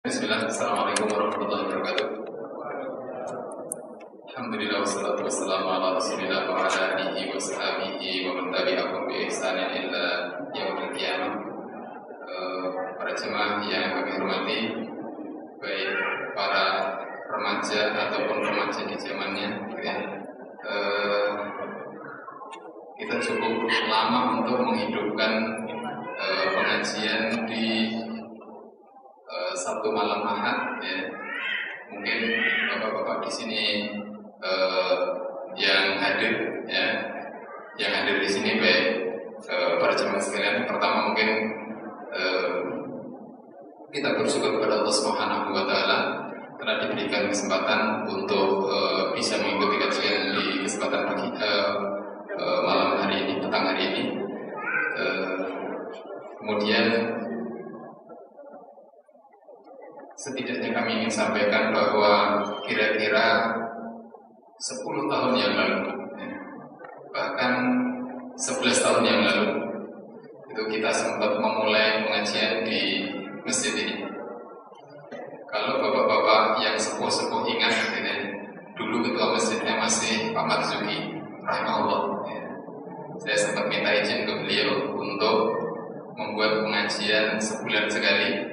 Bismillah, Assalamualaikum warahmatullahi wabarakatuh. Alhamdulillah wassalatu wassalamu ala rasulillah wa ala alihi wa sahbihi wa man tabi'ahum bi ihsanin ila yaumil qiyamah. Para jemaah yang kami hormati, baik para remaja ataupun remaja di zamannya, kita cukup lama untuk menghidupkan pengajian di Sabtu malam Ahad, ya. Mungkin bapak-bapak di sini yang hadir, ya, yang hadir di sini baik para jemaah sekalian. Pertama mungkin kita bersyukur kepada Allah Subhanahu Wa Taala telah diberikan kesempatan untuk bisa mengikuti kajian di kesempatan pagi malam hari ini, petang hari ini. Kemudian setidaknya kami ingin sampaikan bahwa kira-kira 10 tahun yang lalu, bahkan 11 tahun yang lalu, itu kita sempat memulai pengajian di masjid ini. Kalau bapak-bapak yang sepuh-sepuh ingat, dulu ketua masjidnya masih Pak Marzuki, rahimahullah. Saya sempat minta izin ke beliau untuk membuat pengajian sebulan sekali.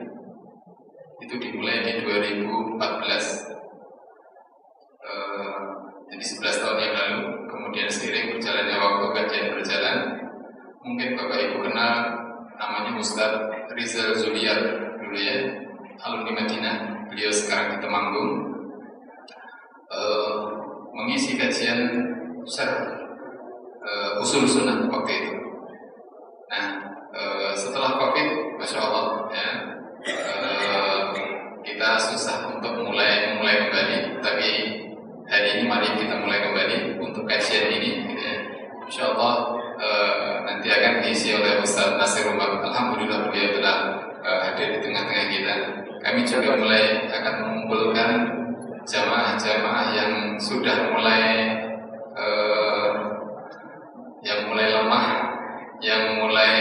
Itu dimulai di 2014, jadi 11 tahun yang lalu. Kemudian seiring berjalannya waktu, kajian berjalan. Mungkin Bapak Ibu kenal namanya Ustadz Rizal Zuliar dulu, ya, alumni Madinah. Beliau sekarang di Temanggung, mengisi kajian usul sunnah waktu itu. Nah, setelah Covid, Masya Allah, ya, kita susah untuk mulai kembali, tapi hari ini mari kita mulai kembali untuk kajian ini, gitu ya. Insya Allah nanti akan diisi oleh Ustaz Nasir Umar. Alhamdulillah beliau telah hadir di tengah-tengah kita. Kami juga mulai akan mengumpulkan jamaah-jamaah yang sudah mulai lemah, yang mulai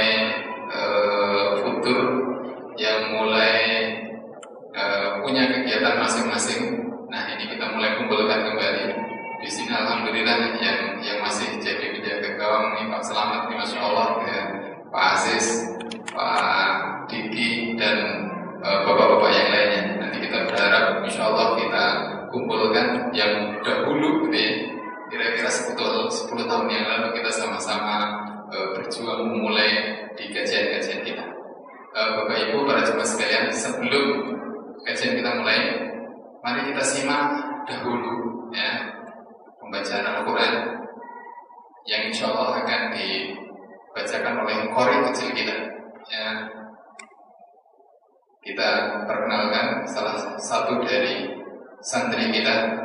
futur, yang mulai punya kegiatan masing-masing. Nah, ini kita mulai kumpulkan kembali di sini. Alhamdulillah yang masih jadi penjaga gawang nih Pak Selamat, nih, Masya Allah, ya, Pak Aziz, Pak Diki, dan bapak-bapak yang lainnya. Nanti kita berharap Insya Allah kita kumpulkan yang dahulu, gitu ya. Kira-kira 10 tahun yang lalu kita sama-sama berjuang memulai di kajian-kajian kita. Bapak Ibu, para jemaah sekalian, sebelum kajian kita mulai, mari kita simak dahulu, ya, pembacaan Al-Quran yang insya Allah akan dibacakan oleh qori kecil kita, ya. Kita perkenalkan salah satu dari santri kita,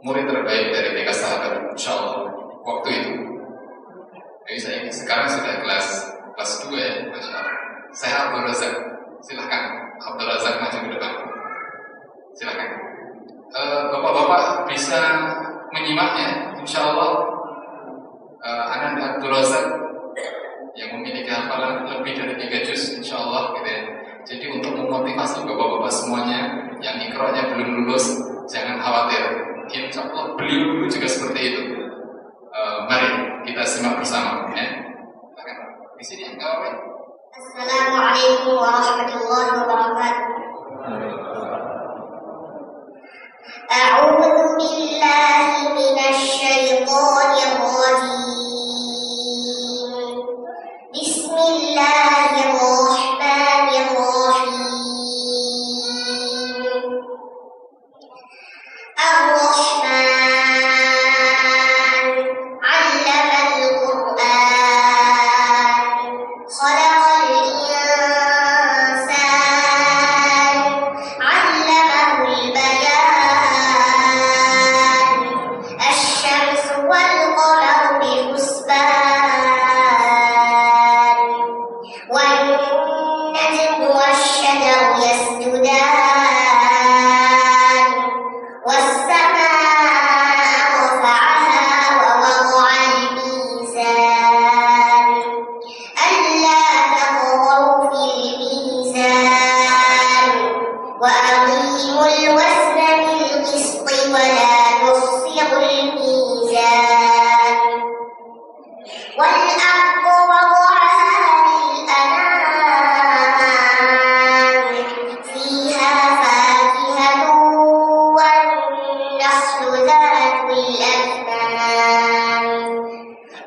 murid terbaik dari BK Sahabat, insya Allah waktu itu. Jadi saya sekarang sudah kelas 2, ya, Masya Allah. Saya Abdul Razak, silahkan Abdul Razak maju ke depan. Silakan. Bapak-bapak bisa menyimaknya, insya Allah. Anak Abdul Razak yang memiliki hafalan lebih dari 3 juz, insya Allah, gitu ya. Jadi untuk memotivasi bapak-bapak semuanya yang ikra'nya belum lulus, jangan khawatir. Insya Allah beliau dulu juga seperti itu. Mari kita simak bersama, ya. Silakan. Di sini nggak apa-apa. Assalamualaikum warahmatullahi wabarakatuh. A'udzu billahi minasy syaithanir rajim. Bismillahirrahmanirrahim. Ar-Rahman 'allamal Qur'an. Khalaqal insana وأقيموا الوزن بالقسط ولا تخسروا الميزان والأرض وضعها للأنام فيها فاكهة والنخل ذات الأكمام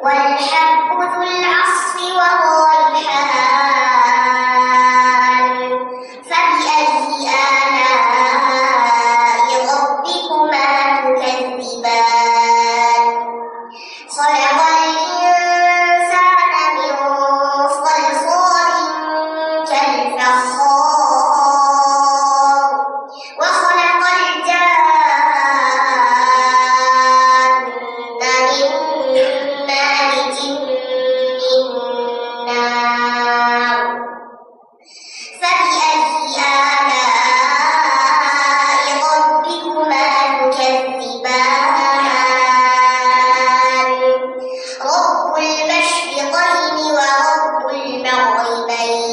والحب ذو العصف والريحان فبأي آلاء ربكما تكذبان خلق الإنسان من صلصال كالفخار وخلق الجان من مارج من نار فبأي آلاء ربكما تكذبان رب المشرقين ورب المغربين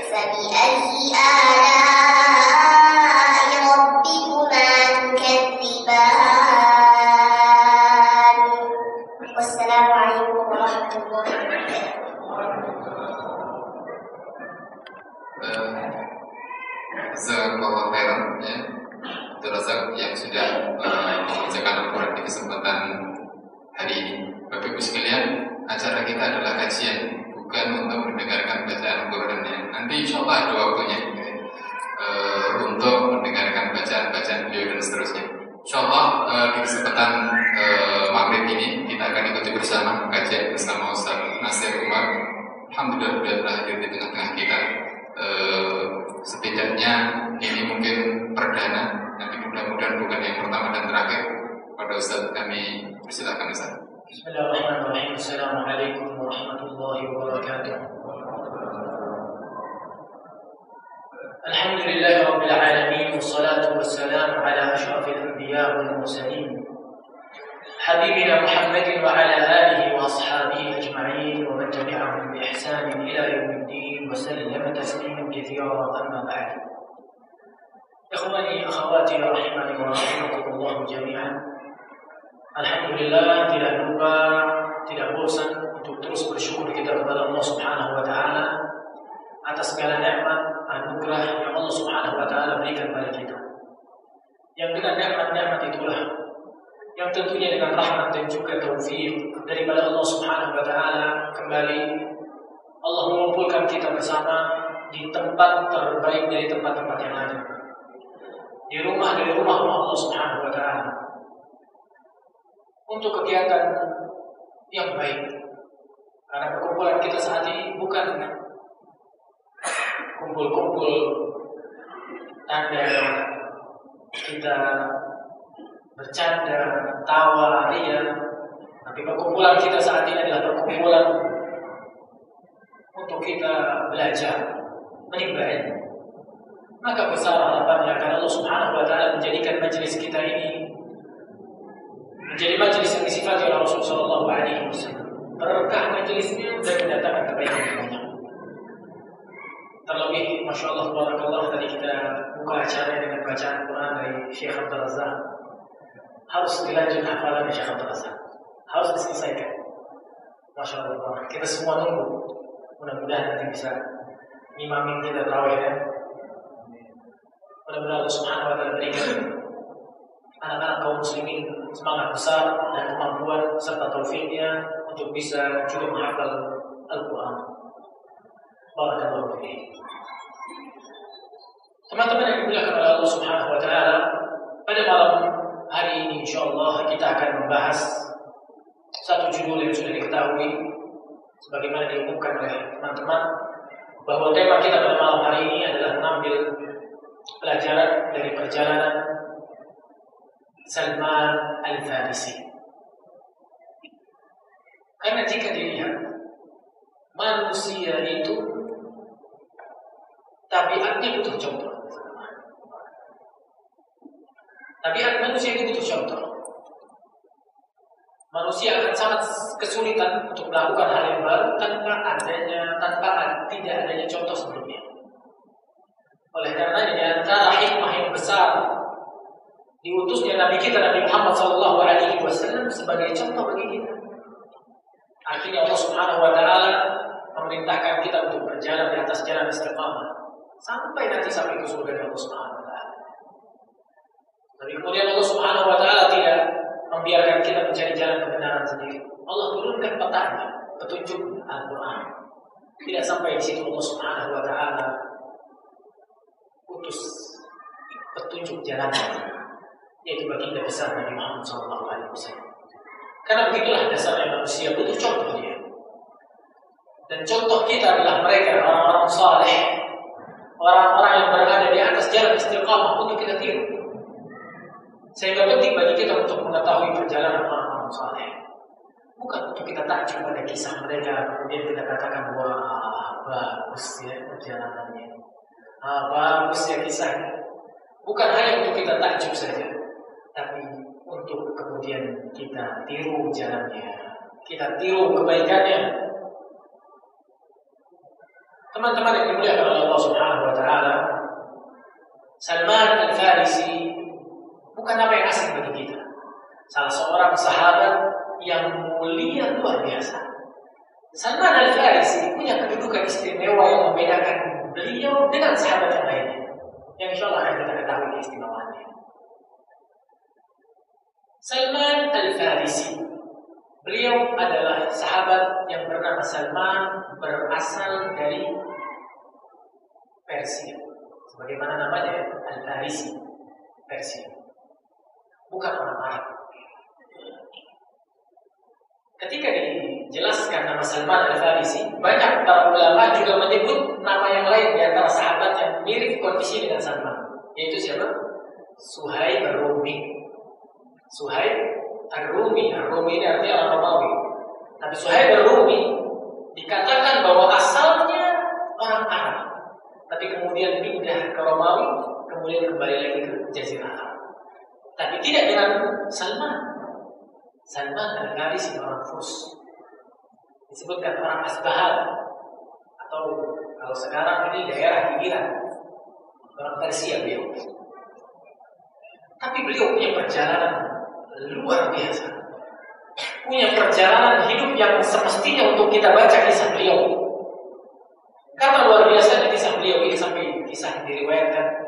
فبأي آلاء ربكما تكذبان والسلام عليكم ورحمة الله وبركاته. Jazakallahu khairan ya. Terasa yang sudah membacakan Al-Quran di kesempatan hari ini. Bapak Ibu sekalian, acara kita adalah kajian, bukan untuk mendengarkan bacaan Al-Quran ya. Nanti insya Allah ada waktunya untuk mendengarkan bacaan-bacaan beliau dan seterusnya. Insya Allah di kesempatan maghrib ini kita akan ikuti bersama kajian bersama Ustaz Nasir Umar. Alhamdulillah sudah berakhir di tengah-tengah kita. Setidaknya ini mungkin perdana, nanti mudah-mudahan bukan yang pertama dan terakhir. Pada Ustaz kami persilakan Ustaz. Bismillahirrahmanirrahim. Assalamualaikum warahmatullahi wabarakatuh. Alhamdulillahi rabbil alamin wassalatu wassalamu ala asyrafil anbiya wal mursalin habibina Muhammadin wa ala alihi wa ashabihi ajma'in wa man tabi'ahum bi ihsanin ila yaumiddin wa sallama tasliman katsiran amma ba'd. Ikhwani akhawati rahimani wa rahimakumullah jami'an. Alhamdulillah, tidak lupa, tidak bosan untuk terus bersyukur kita kepada Allah Subhanahu wa taala atas segala nikmat anugerah yang Allah Subhanahu wa taala berikan pada kita. Yang dengan nikmat-nikmat itulah yang tentunya dengan rahmat dan juga taufik daripada Allah Subhanahu wa taala kembali Allah mengumpulkan kita bersama di tempat terbaik dari tempat-tempat yang ada. Di rumah dari rumah Allah Subhanahu wa taala. Untuk kegiatan yang baik. Karena perkumpulan kita saat ini bukan kumpul-kumpul tanda kita bercanda, tawa, ria. Tapi perkumpulan kita saat ini adalah perkumpulan untuk kita belajar, menimba ilmu. Maka besar harapannya akan Allah Subhanahu wa taala menjadikan majelis kita ini menjadi majelis yang disifati oleh Rasulullah sallallahu alaihi wasallam. Berkah majelisnya dan mendatangkan kebaikan yang banyak. Terlebih, Masya Allah, Tabarakallah, tadi kita buka acara dengan bacaan Quran dari Syekh Abdul Razak. Harus dilanjut hafalan Syekh Abdul Razak. Harus diselesaikan. Masya Allah, kita semua nunggu. Mudah-mudahan nanti bisa imamin kita tarawih ya. Mudah-mudahan Allah Subhanahu wa taala berikan anak-anak kaum muslimin semangat besar dan kemampuan serta taufiknya untuk bisa juga menghafal Al-Quran. Barakallahu fiik. Teman-teman yang dimuliakan oleh Allah Subhanahu wa taala, pada malam hari ini insyaallah kita akan membahas satu judul yang sudah diketahui sebagaimana diumumkan oleh teman-teman bahwa tema kita pada malam hari ini adalah mengambil pelajaran dari perjalanan Salman Al-Farisi. Karena jika dilihat manusia itu tabiatnya butuh contoh. Tabiat manusia itu butuh contoh. Manusia akan sangat kesulitan untuk melakukan hal yang baru tanpa tidak adanya contoh sebelumnya. Oleh karena Diutusnya Nabi kita Nabi Muhammad SAW sebagai contoh bagi kita. Artinya Allah Subhanahu Wa Taala memerintahkan kita untuk berjalan di atas jalan istiqamah sampai nanti sampai ke surga Allah Subhanahu Wa Taala. Tapi kemudian Allah Subhanahu Wa Taala tidak membiarkan kita mencari jalan kebenaran sendiri. Allah turunkan petanya, petunjuk Al-Quran. Tidak sampai di situ Allah Subhanahu Wa Taala utus petunjuk jalan, yaitu baginda besar Nabi Muhammad SAW. Karena begitulah dasarnya manusia butuh contoh dia. Dan contoh kita adalah mereka orang-orang saleh, orang-orang yang berada di atas jalan istiqamah untuk kita tiru. Sehingga penting bagi kita untuk mengetahui perjalanan orang-orang saleh. Bukan untuk kita takjub pada kisah mereka, kemudian kita katakan wah bagus ya perjalanannya, bagus ya kisahnya. Bukan hanya untuk kita takjub saja, tapi untuk kemudian kita tiru jalannya, kita tiru kebaikannya. Teman-teman yang dimuliakan oleh Allah Subhanahu Wa Taala, Salman Al-Farisi bukan nama yang asing bagi kita. Salah seorang sahabat yang mulia luar biasa. Salman Al-Farisi punya kedudukan istimewa yang membedakan beliau dengan sahabat yang lainnya. Yang insya Allah akan kita ketahui keistimewaannya. Salman Al-Farisi, beliau adalah sahabat yang bernama Salman, berasal dari Persia. Sebagaimana namanya Al-Farisi, Persia. Bukan orang Arab. Ketika dijelaskan nama Salman Al-Farisi, banyak para ulama juga menyebut nama yang lain di antara sahabat yang mirip kondisi dengan Salman, yaitu siapa? Suhaib Ar-Rumi. Suhaib Ar-Rumi, Ar-Rumi ini artinya orang Romawi. Tapi Suhaib Ar-Rumi dikatakan bahwa asalnya orang Arab, tapi kemudian pindah ke Romawi, kemudian kembali lagi ke Jazirah Arab. Tapi tidak dengan Salman. Salman Al-Farisi orang Furs, disebutkan orang Asbahan, atau kalau sekarang ini daerah pinggiran, orang Persia beliau. Tapi beliau punya perjalanan luar biasa, punya perjalanan hidup yang semestinya untuk kita baca kisah beliau. Karena luar biasa kisah beliau ini sampai kisah diriwayatkan.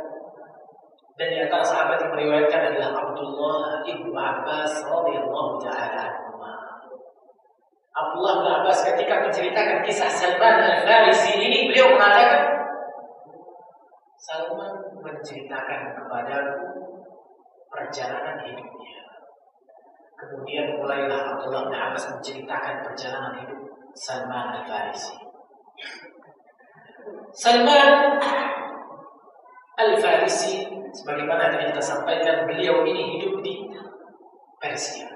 Dan di antara sahabat yang meriwayatkan adalah Abdullah ibnu Abbas radhiyallahu taala anhu. Abdullah bin Abbas ketika menceritakan kisah Salman Al-Farisi ini, beliau mengatakan, Salman menceritakan kepadaku perjalanan hidupnya. Kemudian mulailah Abdullah bin Abbas menceritakan perjalanan hidup Salman Al-Farisi. Salman Al-Farisi, sebagaimana tadi kita sampaikan, beliau ini hidup di Persia.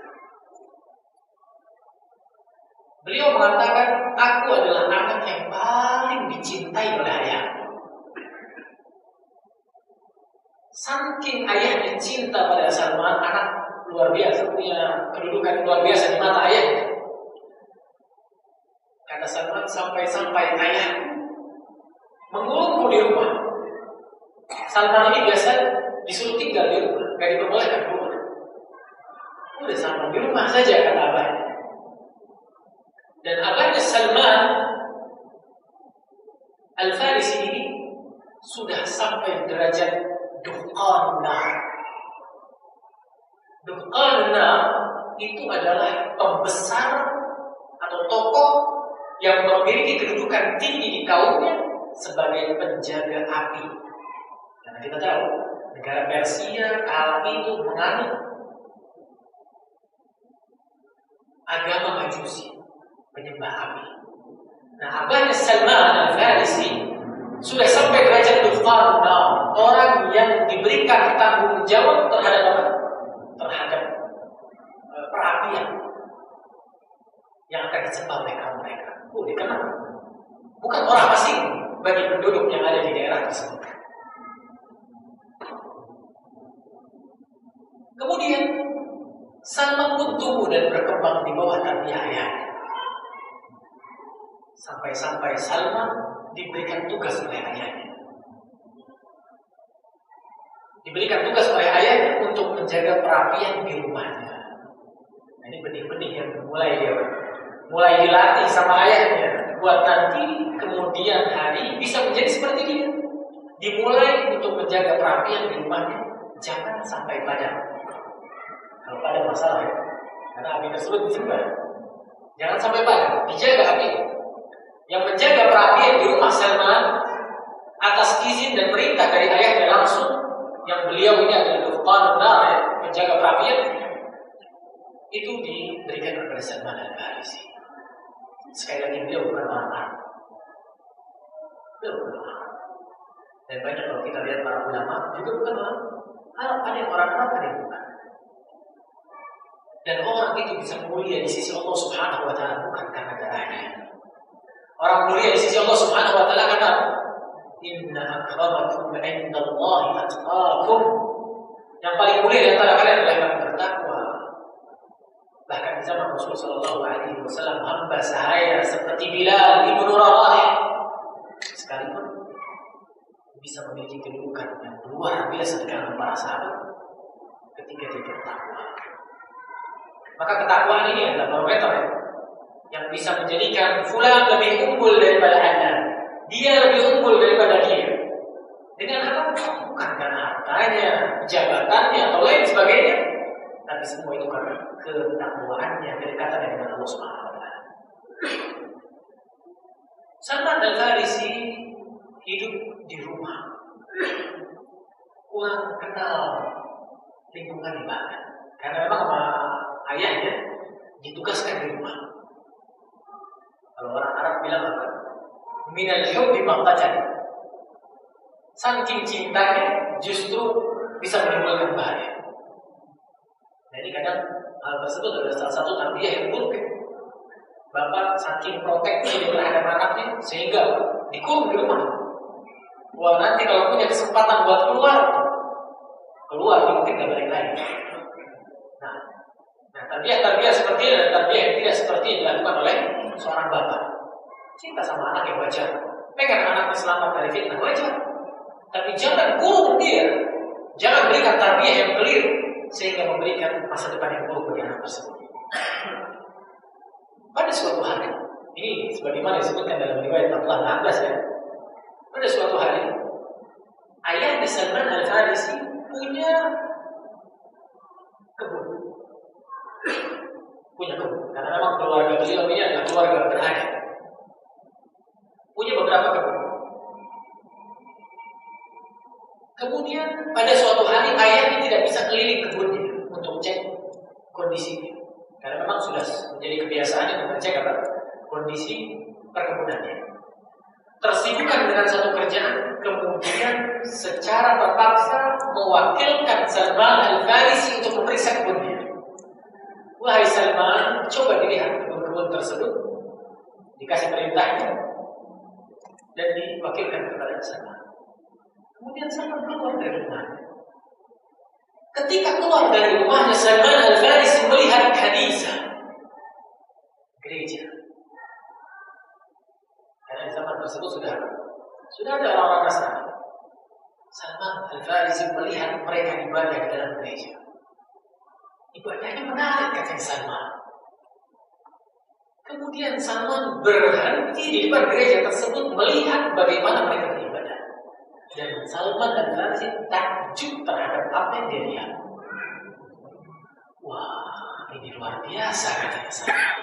Beliau mengatakan, aku adalah anak yang paling dicintai oleh ayahku. Saking ayahnya cinta pada Salman, anak luar biasa, punya kedudukan luar biasa di mata ayahnya. Kata Salman, sampai-sampai ayahku mengurungku di rumah. Salman ini biasa disuruh tinggal di rumah, gak diperbolehkan keluar. Udah Salman di rumah saja, kata abahnya. Dan abahnya Salman Al-Farisi ini sudah sampai derajat Duqan Nar. Duqan Nar itu adalah pembesar atau tokoh yang memiliki kedudukan tinggi di kaumnya sebagai penjaga api. Karena kita tahu negara Persia kala itu menganut agama Majusi, penyembah api. Nah, abahnya Salman Al-Farisi sudah sampai derajat Duqan Nar, orang yang diberikan tanggung jawab terhadap apa? Terhadap perapian yang akan disembah oleh kaum mereka. Dikenal. Bukan orang asing bagi penduduk yang ada di daerah tersebut. Kemudian Salman pun tumbuh dan berkembang di bawah tarbiyah ayahnya. Sampai-sampai Salman diberikan tugas oleh ayahnya. Diberikan tugas oleh ayahnya untuk menjaga perapian di rumahnya. Nah, ini benih-benih yang mulai dilatih sama ayahnya buat nanti kemudian hari bisa menjadi seperti dia. Dimulai untuk menjaga perapian di rumahnya, jangan sampai padam. Kalau padam masalah ya, karena api tersebut disebar. Jangan sampai padam, dijaga api. Yang menjaga perapian di rumah Salman atas izin dan perintah dari ayahnya langsung, yang beliau ini adalah Dufqanun Nar, ya, penjaga perapian, itu diberikan kepada Salman Al-Farisi. Sekali lagi beliau bukan orang Arab. Beliau bukan orang Arab. Dan banyak kalau kita lihat para ulama juga bukan orang Arab, ada yang orang Arab, ada yang bukan. Dan orang itu bisa mulia di sisi Allah Subhanahu wa Ta'ala bukan karena darahnya. Orang mulia di sisi Allah Subhanahu wa Ta'ala karena inna akramakum 'indallahi atqakum. Yang paling mulia di antara kalian adalah yang bertakwa. Bahkan di zaman Rasulullah sallallahu alaihi wasallam, hamba sahaya seperti Bilal ibnu Rabah sekalipun bisa memiliki kedudukan yang luar biasa di kalangan para sahabat ketika dia bertakwa. Maka ketakwaan ini adalah barometer yang bisa menjadikan fulan lebih unggul daripada Anda. Dia lebih unggul daripada dia. Dengan apa? Bukan karena hartanya, jabatannya, atau lain sebagainya. Tapi semua itu karena ketakwaannya, kedekatannya dengan Allah Subhanahu wa Ta'ala. Salman Al-Farisi hidup di rumah. Kurang kenal lingkungan ibadah. Karena memang sama ayahnya ditugaskan di rumah. Kalau orang Arab bilang apa? Minal hubbi maqatan. Saking cintanya justru bisa menimbulkan bahaya. Jadi kadang hal tersebut adalah salah satu tarbiyah yang buruk. Bapak saking protektif terhadap anaknya sehingga dikurung di rumah. Wah, nanti kalau punya kesempatan buat keluar dia mungkin gak balik lagi. Nah, tarbiyah seperti ini adalah tarbiyah yang tidak seperti yang dilakukan oleh seorang bapak. Cinta sama anak yang wajar, pengen anaknya selamat dari fitnah wajar. Tapi jangan kurung dia, jangan berikan tarbiyah yang keliru sehingga memberikan masa depan yang buruk bagi anak tersebut. Pada suatu hari, ini sebagaimana disebutkan dalam riwayat Abdullah 16 ya. Pada suatu hari, ayah Salman Al-Farisi punya kebun. Karena memang keluarga beliau ini adalah keluarga berada. Punya beberapa kebun. Kemudian pada suatu hari ayahnya tidak bisa keliling kebunnya untuk cek kondisinya. Karena memang sudah menjadi kebiasaan untuk mengecek kondisi perkebunannya. Tersibukkan dengan satu kerjaan, kemudian secara terpaksa mewakilkan Salman Al-Farisi untuk memeriksa kebunnya. Wahai Salman, coba dilihat kebun-kebun tersebut. Dikasih perintahnya dan diwakilkan kepada Salman. Kemudian Salman keluar dari rumahnya. Ketika keluar dari rumahnya, Salman Al-Farisi melihat kanisa, gereja. Karena di zaman tersebut sudah ada orang-orang Nasrani. Salman Al-Farisi melihat mereka ibadah di dalam gereja. Ibadahnya menarik, kata Salman. Kemudian Salman berhenti di depan gereja tersebut melihat bagaimana mereka beribadah. Dan Salman Al-Farisi takjub terhadap apa yang dia lihat. Wah, ini luar biasa, katanya Salman.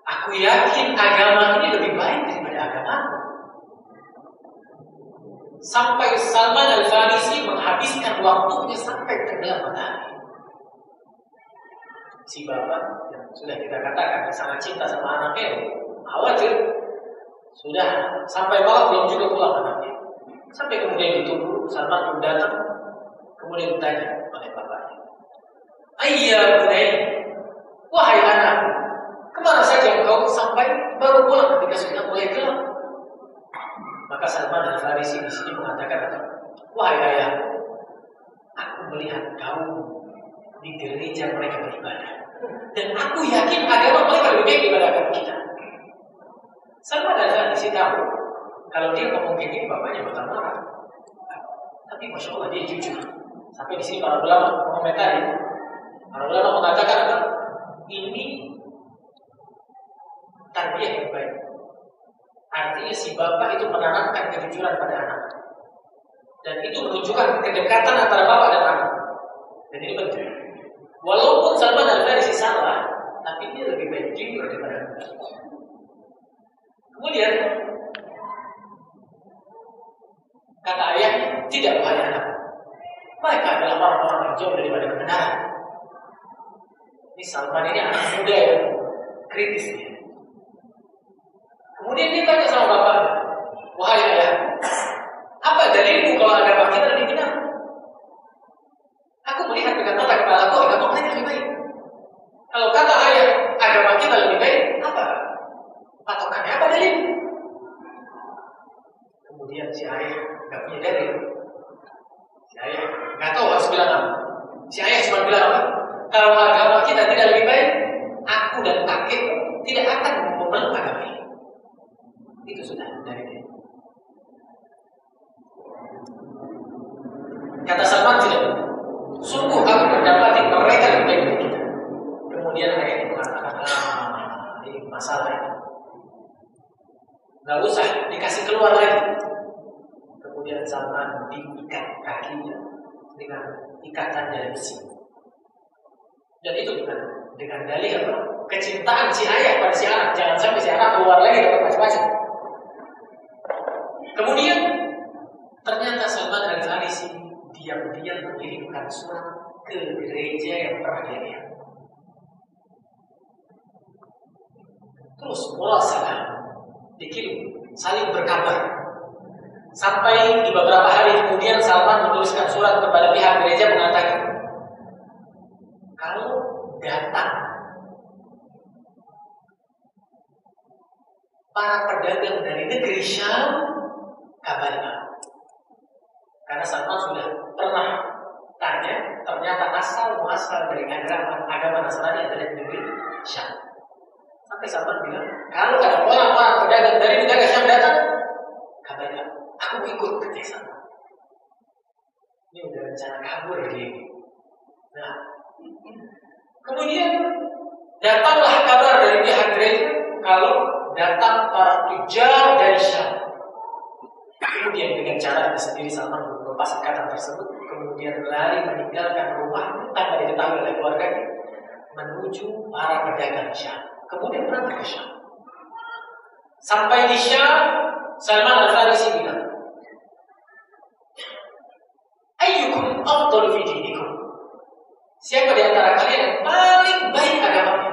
Aku yakin agama ini lebih baik daripada agamaku. Sampai Salman Al-Farisi menghabiskan waktunya sampai tenggelam matahari. Si bapak yang sudah kita katakan sangat cinta sama anaknya, khawatir sudah sampai malam belum juga pulang anaknya. Sampai kemudian ditunggu, Salman pun datang, kemudian ditanya oleh bapaknya, "Ayya bunai, wahai anakku, kemana saja engkau sampai baru pulang ketika sudah mulai gelap?" Maka Salman Al-Farisi di sini mengatakan, "Wahai ayah, aku melihat kaum di gereja mereka beribadah, dan aku yakin agama mereka lebih baik daripada agama kita." Salman Al-Farisi tahu kalau dia ngomong kayak gini bapaknya bakal marah. Tapi Masya Allah dia jujur. Sampai di sini para ulama mengomentari, para ulama mengatakan apa? Ini tarbiyah yang baik. Artinya si bapak itu menanamkan kejujuran pada anak, dan itu menunjukkan kedekatan antara bapak dan anak. Dan ini penting. Walaupun Salman Al-Farisi salah, tapi dia lebih baik jujur daripada anak. Kemudian kata ayah, tidak wahai anak, mereka adalah orang-orang yang jauh daripada kebenaran. Ini Salman ini anak muda yang kritis dia. Kemudian dia tanya sama bapaknya, wahai ayah, apa dalilmu kalau agama kita lebih benar? Aku melihat dengan mata kepala aku agama mereka lebih baik. Kalau kata ayah agama kita lebih baik, apa patokannya, apa dalil? Kemudian si ayah nggak punya dalil. Si ayah nggak tahu harus bilang apa. Si ayah cuma bilang apa? Kalau agama kita tidak lebih baik, aku dan kakek tidak akan memeluk agama ini. Itu sudah dari dia. Kata Salman tidak. Sungguh aku mendapati mereka lebih baik dari kita. Kemudian ayah mengatakan, ini masalah ini. Gak usah dikasih keluar lagi. Kemudian Salman diikat kakinya dengan ikatan dari besi. Dan itu dengan dalih apa? Kecintaan si ayah pada si anak. Jangan sampai si anak keluar lagi dapat macam-macam. Kemudian ternyata Salman Al-Farisi diam-diam mengirimkan surat ke gereja yang pernah dia lihat. Terus murasalah dikirim, saling berkabar. Sampai di beberapa hari kemudian Salman menuliskan surat kepada pihak gereja mengatakan, kalau datang para pedagang dari negeri Syam, kabari aku. Karena Salman sudah pernah tanya, ternyata asal muasal dari agama Nasrani adalah di negeri Syam. Sampai Salman bilang, kalau ada orang-orang pedagang dari negara Syam datang, kabari aku ikut ke sana. Ini udah rencana kabur dia. Nah, kemudian datanglah kabar dari pihak gereja kalau datang para tujar dari Syam. Kemudian dengan cara sendiri Salman melepas ikatan tersebut, kemudian lari meninggalkan rumah tanpa diketahui oleh keluarganya, menuju para pedagang Syam. Kemudian berangkat ke Syam. Sampai di Syam, Salman Al-Farisi bilang, ayyukum afdalu fi dinikum? Siapa di antara kalian yang paling baik agamanya?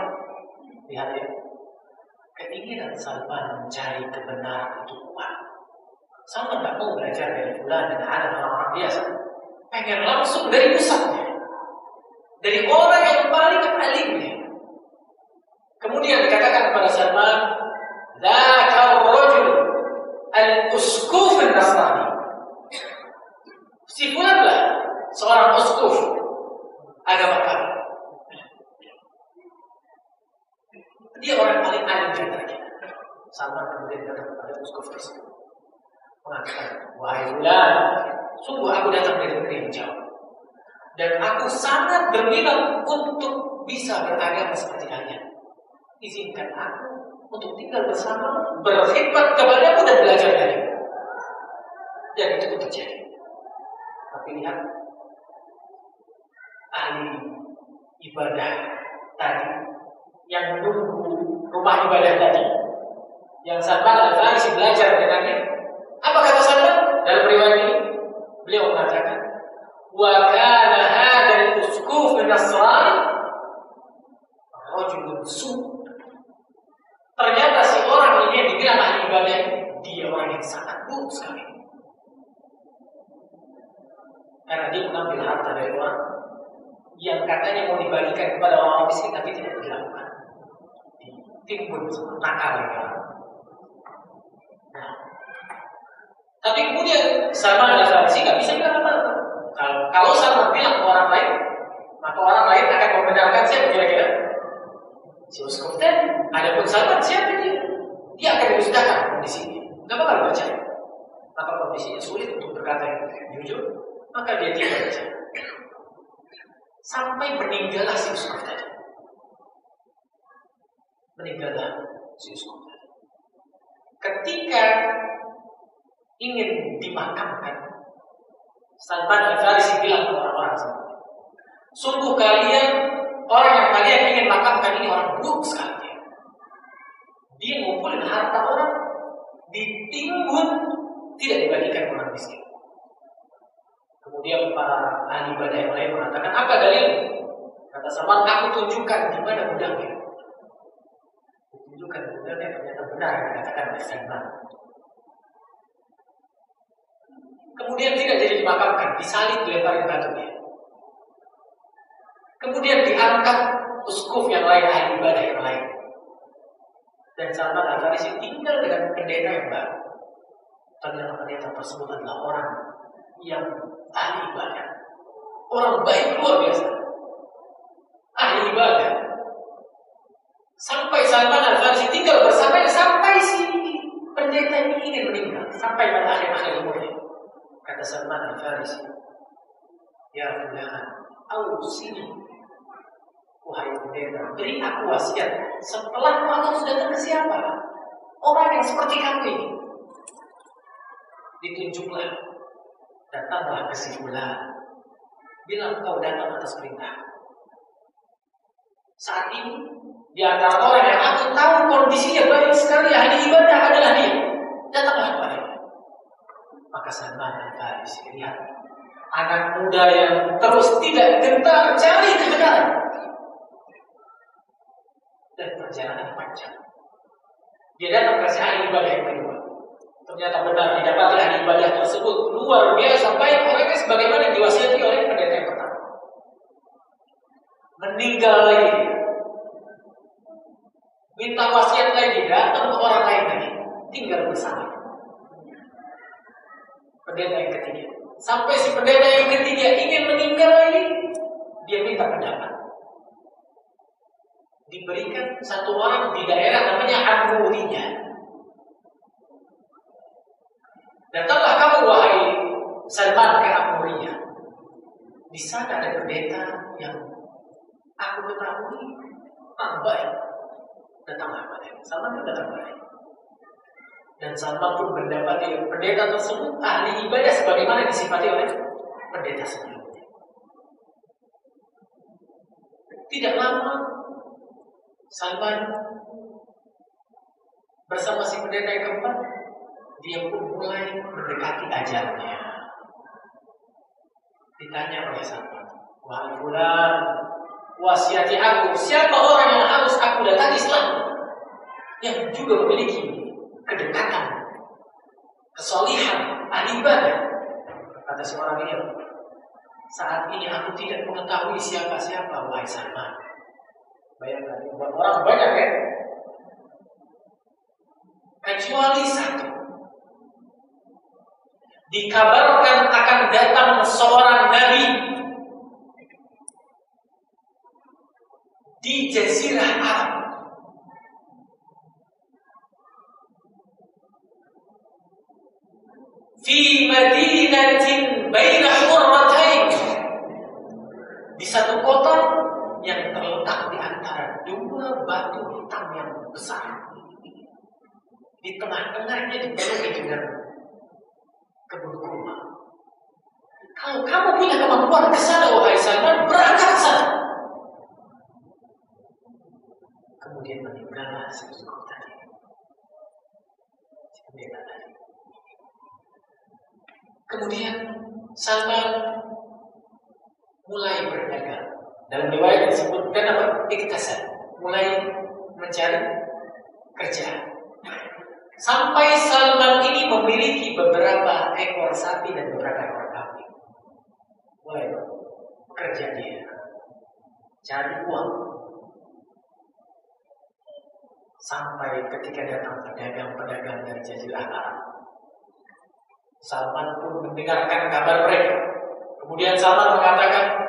Lihat ya, keinginan Salman mencari kebenaran itu kuat. Salman tidak mau belajar dari fulan dan ada orang-orang biasa. Pengen langsung dari pusatnya, dari orang yang paling alimnya. Kemudian dikatakan kepada Salman, dzakar rajul al-uskuf an-nasrani. Si fulanlah seorang uskuf agama kami. Dia orang paling alim di antara kita. Salman kemudian datang kepada uskuf tersebut, mengatakan, wahai fulan, sungguh aku datang dari negeri yang jauh, dan aku sangat berminat untuk bisa beragama seperti kalian. Izinkan aku untuk tinggal bersama, berkhidmat kepadamu dan belajar darimu. Dan itu pun terjadi. Tapi lihat, ahli ibadah tadi yang menunggu rumah ibadah tadi, yang Salman Al-Farisi belajar dengannya, apa kata Salman dalam riwayat ini? Beliau mengatakan, wa kana hadzal uskuf an-nasrani rajulun su'. Ternyata si orang ini yang dibilang ahli ibadah, dia orang yang sangat buruk sekali. Karena dia mengambil harta dari orang yang katanya mau dibagikan kepada orang miskin, tapi tidak dilakukan. Timbul nakal ya. Nah, tapi kemudian Salman Al-Farisi nggak bisa bilang apa-apa. Kalau Salman bilang ke orang lain, maka orang lain akan membenarkan siapa kira-kira? Si uskuf tadi. Adapun Salman siapa dia? Dia akan dimusnahkan kondisinya. Nggak bakal percaya. Maka kondisinya sulit untuk berkata yang jujur, maka dia tidak percaya. sampai meninggallah si uskup tadi. Meninggallah si uskup tadi. Ketika ingin dimakamkan, Salman Al-Farisi bilang kepada orang semua, sungguh kalian, orang yang kalian ingin makamkan ini orang buruk sekali. Dia ngumpulin harta orang, ditimbun, tidak dibagikan orang miskin. Kemudian para ahli ibadah yang lain mengatakan, apa dalil? Kata Salman, aku tunjukkan di mana gudangnya. Tunjukkan gudangnya, ternyata benar yang dikatakan oleh Salman. Kemudian tidak jadi dimakamkan, disalib, dilemparin batunya. Kemudian diangkat uskup yang lain, ahli ibadah yang lain. Dan Salman Al-Farisi tinggal dengan pendeta yang baru. Ternyata pendeta tersebut adalah orang yang ahli ibadah, orang baik luar biasa, ahli ibadah. Sampai Salman Al-Farisi tinggal bersamanya sampai si pendeta ini ingin meninggal, sampai pada akhir umurnya. Kata Salman Al-Farisi, ya fulan, ausini, wahai pendeta, beri aku wasiat. Setelah aku harus datang ke siapa? Orang yang seperti kamu ini. Ditunjuklah, datanglah ke si fulan, bilang kau datang atas perintah. Saat ini di antara orang yang aku tahu kondisinya baik sekali, ahli ibadah adalah dia. Datanglah kepadanya. Maka Salman Al-Farisi lihat anak muda yang terus tidak gentar cari kebenaran, dan perjalanan panjang. Dia datang ke si ahli ibadah yang kedua. Ternyata benar didapati ahli ibadah tersebut luar biasa baik orangnya sebagaimana diwasiati oleh pendeta yang pertama. Meninggal lagi, minta wasiat lagi, datang ke orang lain lagi, tinggal bersama pendeta yang ketiga. Sampai si pendeta yang ketiga ingin meninggal lagi, dia minta pendapat. Diberikan satu orang di daerah namanya Amurinya. Datanglah kamu wahai Salman ke Amurinya. Di sana ada pendeta yang aku ketahui baik. Datanglah padanya. Salman pun datang padanya. Dan Salman pun mendapati pendeta tersebut ahli ibadah sebagaimana disifati oleh pendeta sebelumnya. Tidak lama Salman bersama si pendeta yang keempat, dia pun mulai mendekati ajalnya. Ditanya oleh Salman, wahai fulan, wasiati aku, siapa orang yang harus aku datangi setelahmu, yang juga memiliki kedekatan, kesolihan, ahli ibadah. Kata si orang ini, saat ini aku tidak mengetahui siapa-siapa, wahai Salman. Bayangkan, orang banyak ya, kecuali satu. Dikabarkan akan datang seorang nabi di Jazirah Arab. Fi madinatin baina hurratain, di satu kota yang terletak di antara dua batu hitam yang besar. Di tengah-tengahnya dipenuhi dengan kebun kurma. Kalau kamu punya kemampuan ke sana, wahai Salman, berangkat ke sana. Kemudian meninggallah si uskup tadi. Si pendeta tadi. Kemudian Salman mulai berdagang. Dalam riwayat disebutkan apa? Iktasad, mulai mencari kerja. Sampai Salman ini memiliki beberapa ekor sapi dan beberapa ekor kambing. Mulai bekerja dia, cari uang. Sampai ketika datang pedagang-pedagang dari Jazirah Arab, Salman pun mendengarkan kabar mereka. Kemudian Salman mengatakan,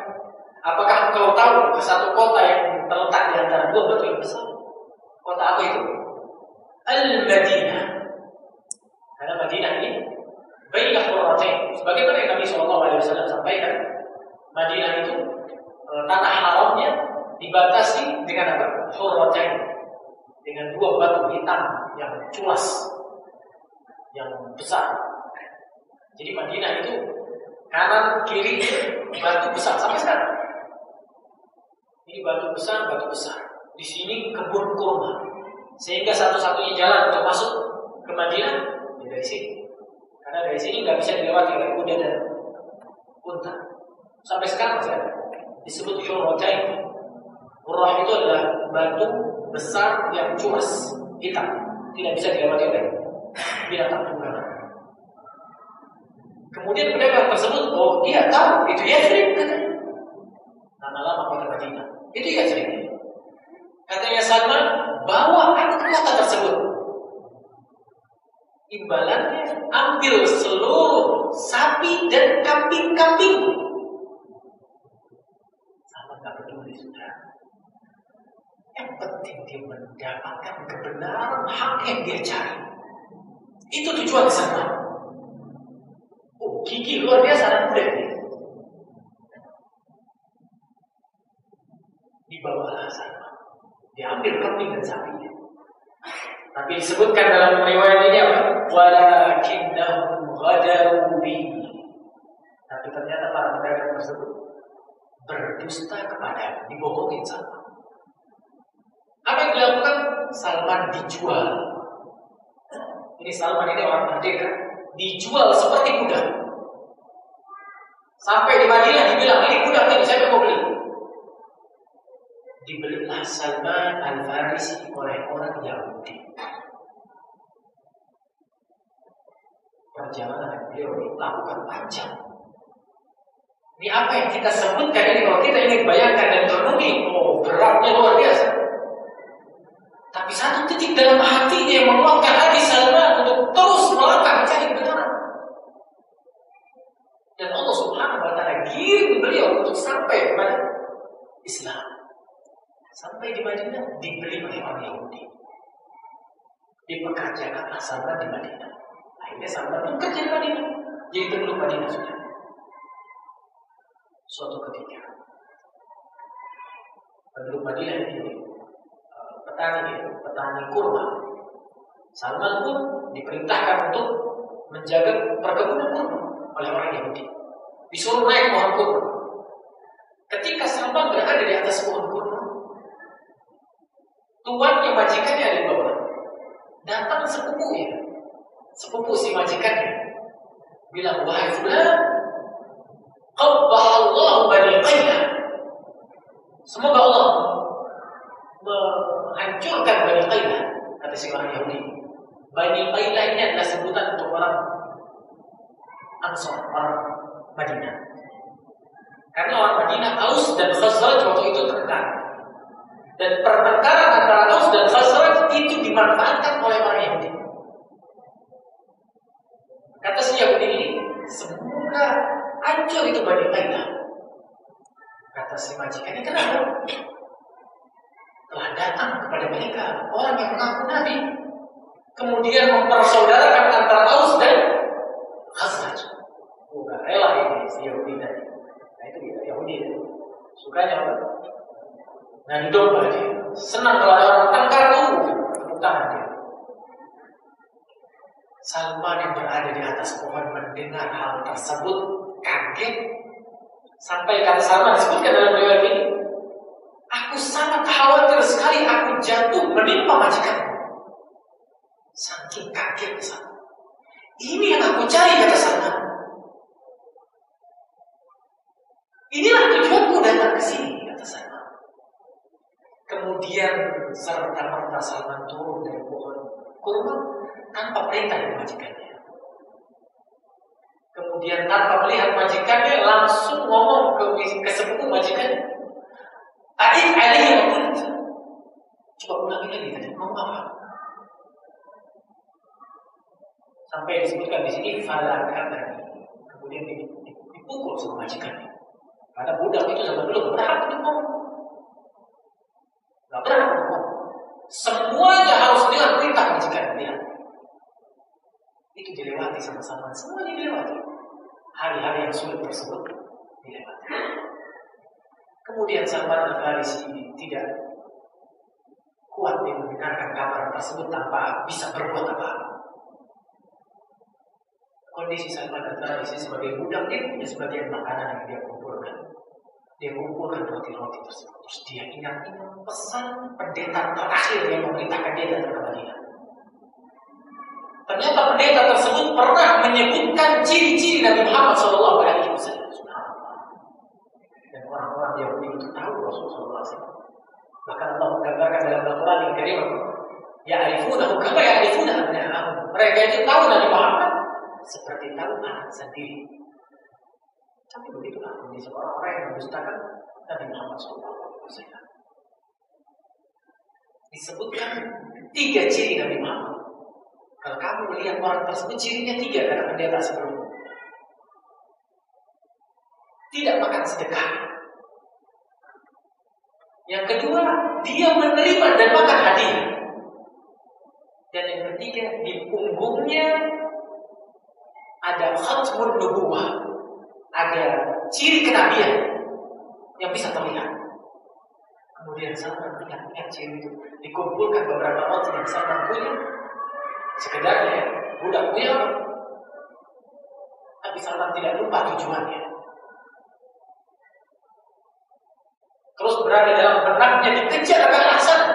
apakah engkau tahu ke satu kota yang terletak di antara dua batu yang besar? Kota apa itu? Al-Madinah. Karena Madinah ini baina hurratain. Sebagaimana yang Nabi SAW sampaikan, Madinah itu tanah haramnya dibatasi dengan apa? Hurratain, dengan 2 batu hitam yang culas, yang besar. Jadi Madinah itu kanan kiri batu besar sampai sekarang. Ini batu besar, batu besar. Di sini kebun kurma, sehingga satu-satunya jalan untuk masuk ke Madinah ya dari sini. Karena dari sini nggak bisa dilewati oleh kuda dan unta. Sampai sekarang masih ada. Disebut Hurratain. Hurrah itu adalah batu besar yang curas, hitam, tidak bisa dilewati oleh binatang tunggangan. Kemudian pedagang tersebut, oh dia tahu itu Yathrib katanya. Nama-nama kota Madinah. Itu Yathrib. Katanya Salman, bawa aku ke kota tersebut. Imbalannya ambil seluruh sapi dan kambing-kambing. Salman tak peduli sudah. Yang penting dia mendapatkan kebenaran hak yang dia cari. Itu tujuan Salman. Oh, gigi luar biasa anak muda ini. Dibawalah Salman. Diambil kambing dan sapinya. Tapi disebutkan dalam riwayat ini apa? Walakinnahum ghadaru bihi. Tapi ternyata para pedagang tersebut berdusta kepada, dibohongin Salman. Apa yang dilakukan? Salman dijual. Ini Salman ini orang merdeka, dijual seperti budak. Sampai di Madinah dibilang, ini budak ini, saya mau beli. Dibelilah Salman Al-Farisi oleh orang Yahudi. Perjalanan yang beliau lakukan panjang. Ini apa yang kita sebutkan ini, kalau kita ingin bayangkan dan renungi, oh beratnya luar biasa. Tapi satu titik dalam hatinya yang menguatkan hati Salman untuk terus melangkah mencari kebenaran. Dan Allah Subhanahu wa Ta'ala giring beliau untuk sampai kepada Islam. Sampai di Madinah dibeli oleh orang Yahudi. Dipekerjakan Salman di Madinah. Akhirnya Salman itu kerja di Madinah. Jadi penduduk Madinah sudah. Suatu ketika penduduk Madinah ini petani kurma. Salman pun diperintahkan untuk menjaga perkebunan kurma oleh orang Yahudi. Disuruh naik pohon kurma. Ketika Salman berada di atas pohon kurma, tuannya majikannya ada di bawah. Datang sepupu si majikannya, bilang, wahai fulan, qabbahallahu bani Qailah. Semoga Allah menghancurkan Bani Qailah, kata si orang Yahudi. Bani Qailah ini adalah sebutan untuk orang Ansor, orang Madinah. Karena orang Madinah, Aus dan Khazraj waktu itu tengkar. Dan pertengkaran antara Aus dan Khazraj itu dimanfaatkan oleh orang Yahudi. Kata si Yahudi ini, semoga hancur itu Bani Qailah. Kata si majikannya, kenapa? Telah datang kepada mereka orang yang mengaku Nabi, kemudian mempersaudarakan antara Aus dan Khazraj. Bukan rela ini si Yahudi tadi. Nah itu dia Yahudi ya. Sukanya apa? Nah di domba dia. Senang kalau ada orang tengkar tuh tepuk tangan dia. Salman yang berada di atas pohon mendengar hal tersebut kaget. Sampai kata Salman disebutkan dalam riwayat ini, aku sangat khawatir sekali aku jatuh menimpa majikanku. Saking kaget Salman. Ini yang aku cari, kata Salman. Inilah tujuanku datang ke sini, kata Salman. Kemudian serta-merta Salman turun dari pohon kurma tanpa perintah dari majikannya. Kemudian tanpa melihat majikannya langsung ngomong ke sepupu majikannya. Adik yang pun coba ulangi lagi tadi ngomong apa? Sampai disebutkan di sini falakatani. Kemudian dipukul sama majikannya. Karena budak itu zaman dulu berhak untuk ngomong. Gak berhak untuk ngomong. Semuanya harus dengan perintah majikannya. Itu dilewati sama-sama. Semuanya dilewati. Hari-hari yang sulit tersebut dilewati. Kemudian Salman Al-Farisi tidak kuat dia mendengarkan kabar tersebut tanpa bisa berbuat apa-apa. Kondisi Salman Al-Farisi sebagai budak, dia punya sebagian makanan yang dia kumpulkan. Dia kumpulkan roti-roti tersebut. Terus dia ingat-ingat pesan pendeta terakhir yang memerintahkan dia datang ke Madinah. Ternyata pendeta tersebut pernah menyebutkan ciri-ciri Nabi Muhammad SAW. Dan orang-orang Yahudi itu tahu Rasulullah SAW. Bahkan Allah menggambarkan dalam Al-Quran yang Karim, ya'rifunahu kama ya'rifuna abna'ahum. Mereka itu tahu Nabi Muhammad seperti tahu anak sendiri. Tapi begitulah kondisi orang-orang yang mendustakan Nabi Muhammad SAW. Disebutkan 3 ciri Nabi Muhammad. Kalau kamu melihat orang tersebut, cirinya 3 kata pendeta sebelumnya. Tidak makan sedekah. Yang kedua, dia menerima dan makan hadiah. Dan yang ketiga, di punggungnya ada khatmun nubuwah, ada ciri kenabian yang bisa terlihat. Kemudian Salman ingat ciri itu, dikumpulkan beberapa roti yang Salman punya, sekedarnya budak punya, tapi Salman tidak lupa tujuannya. Terus berada dalam benaknya, dikejar ke arah sana.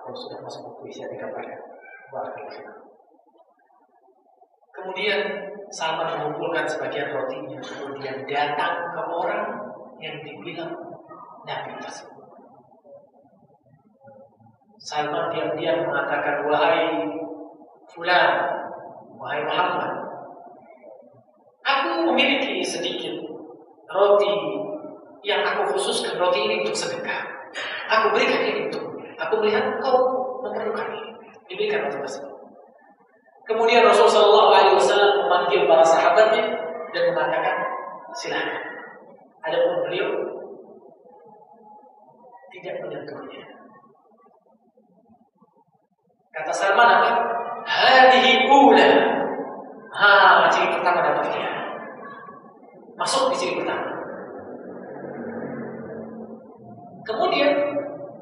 Kalau sudah masuk buku isi dikabarkan. Kemudian Salman mengumpulkan sebagian rotinya, kemudian datang ke orang yang dibilang Nabi tersebut. Salman diam-diam mengatakan, wahai Fulan, wahai Muhammad, aku memiliki sedikit roti yang aku khususkan, roti ini untuk sedekah. Aku berikan ini untuk, aku melihat kau memerlukan ini. Diberikan roti tersebut. Kemudian Rasulullah SAW memanggil para sahabatnya dan mengatakan, silakan. Adapun beliau tidak menyentuhnya. Kata Salman apa? Hadihi ula. Ciri pertama dapatnya. Masuk di ciri pertama. Kemudian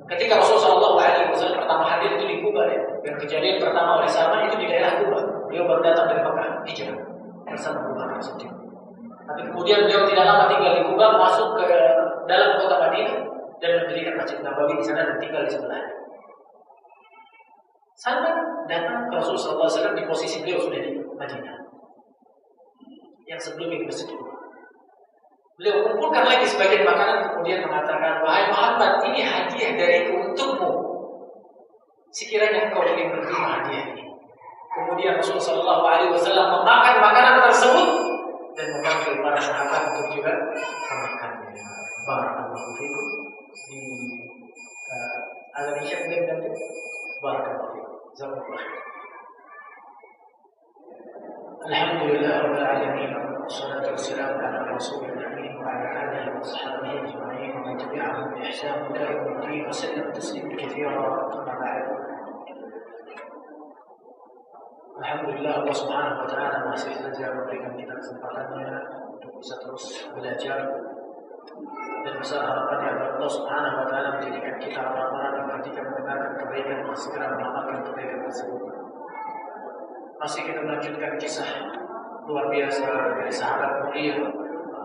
ketika Rasulullah SAW pertama hadir itu di Kuba, ya. Dan kejadian pertama oleh Salman itu di daerah Kuba. Beliau baru datang dari Mekah, hijrah bersama Abu Bakar Siddiq. Tapi kemudian beliau tidak lama tinggal di Kuba, masuk ke dalam kota Madinah dan mendirikan Masjid Nabawi di sana dan tinggal di sebelahnya. Salman datang ke Rasulullah SAW di posisi beliau sudah di Madinah, yang sebelumnya di Masjid Kuba. Beliau kumpulkan lagi sebagian makanan, kemudian mengatakan, wahai Muhammad, ini hadiah dariku untukmu. Sekiranya engkau ingin menerima hadiah ini. Kemudian Rasulullah SAW memakan makanan tersebut dan memanggil para sahabat untuk juga memakannya. Barakallahu fikum. Di Al-Isya dan barakallahu fikum. Jazakumullah khair. Alhamdulillah rabbil alamin. Wassalatu wassalamu ala rasulil amin wa ala alihi wa sahbihi ajma'in wa man tabi'ahum bi ihsan ila yaumil din wa sallam tasliman katsiran amma ba'd. Alhamdulillah Allah Subhanahu wa taala masih saja memberikan kita kesempatannya untuk bisa terus belajar dan besar harapannya agar Allah Subhanahu wa taala menjadikan kita orang-orang yang ketika mendengarkan kebaikan segera mengamalkan kebaikan tersebut. Masih kita melanjutkan kisah luar biasa dari sahabat mulia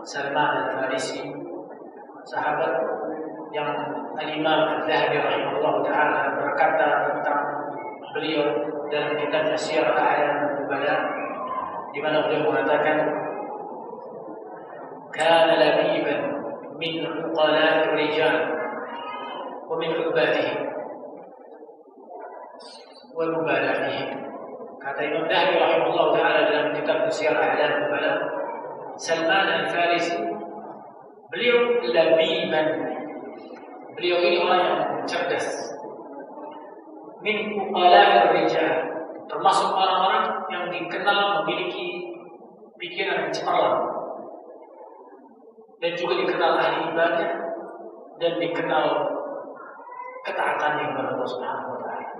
Salman Al-Farisi, sahabat yang Al-Imam Al-Zahabi rahimahullah ta'ala berkata tentang beliau dalam kitabnya Syiar A'lam Al-Nubala, di mana beliau mengatakan, kana labiban min uqala'i rijal wa min ubadihim wa nubala'ihim. Kata Imam Zahabi rahimahullah ta'ala dalam kitab Syiar A'lam Al-Nubala, Salman Al-Farisi beliau labiban, beliau ini orang yang cerdas, min uqala'i rijal, termasuk orang-orang yang dikenal memiliki pikiran yang cemerlang, dan juga dikenal ahli ibadah dan dikenal ketaatannya kepada Allah Subhanahu wa taala.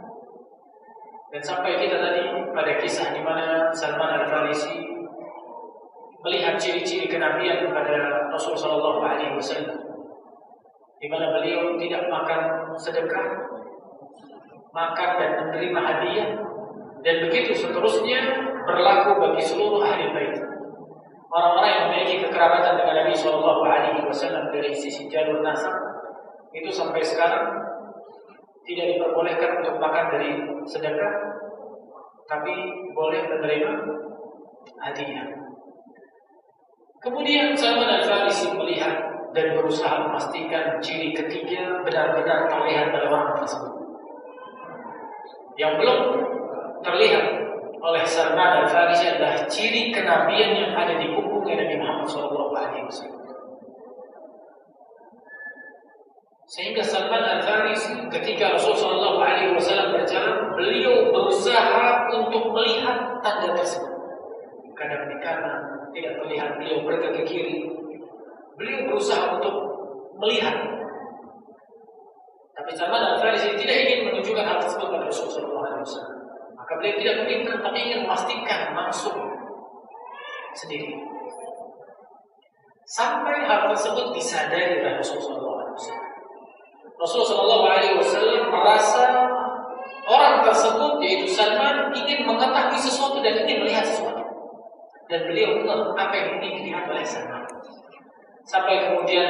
Dan sampai kita tadi pada kisah di mana Salman Al-Farisi melihat ciri-ciri kenabian pada Rasulullah Shallallahu Alaihi Wasallam, di mana beliau tidak makan sedekah, makan dan menerima hadiah, dan begitu seterusnya berlaku bagi seluruh ahli bait. Orang-orang yang memiliki kekerabatan dengan Nabi Shallallahu Alaihi Wasallam dari sisi jalur nasab itu sampai sekarang tidak diperbolehkan untuk makan dari sedekah, tapi boleh menerima hadiah. Kemudian Salman Al-Farisi melihat dan berusaha memastikan ciri ketiga benar-benar terlihat pada orang tersebut. Yang belum terlihat oleh Salman Al-Farisi adalah ciri kenabian yang ada di punggungnya Nabi Muhammad SAW. Sehingga Salman Al-Farisi ketika Rasulullah SAW berjalan, beliau berusaha untuk melihat tanda tersebut. Kadang di kanan tidak terlihat, beliau bergerak ke kiri. Beliau berusaha untuk melihat. Tapi Salman Al-Farisi tidak ingin menunjukkan hal tersebut pada Rasulullah SAW. Maka beliau tidak meminta, tapi ingin memastikan langsung sendiri. Sampai hal tersebut disadari oleh Rasulullah SAW. Rasulullah SAW merasa orang tersebut, yaitu Salman, ingin mengetahui sesuatu dan ingin melihat sesuatu. Dan beliau tahu apa yang ingin dilihat oleh Salman. Sampai kemudian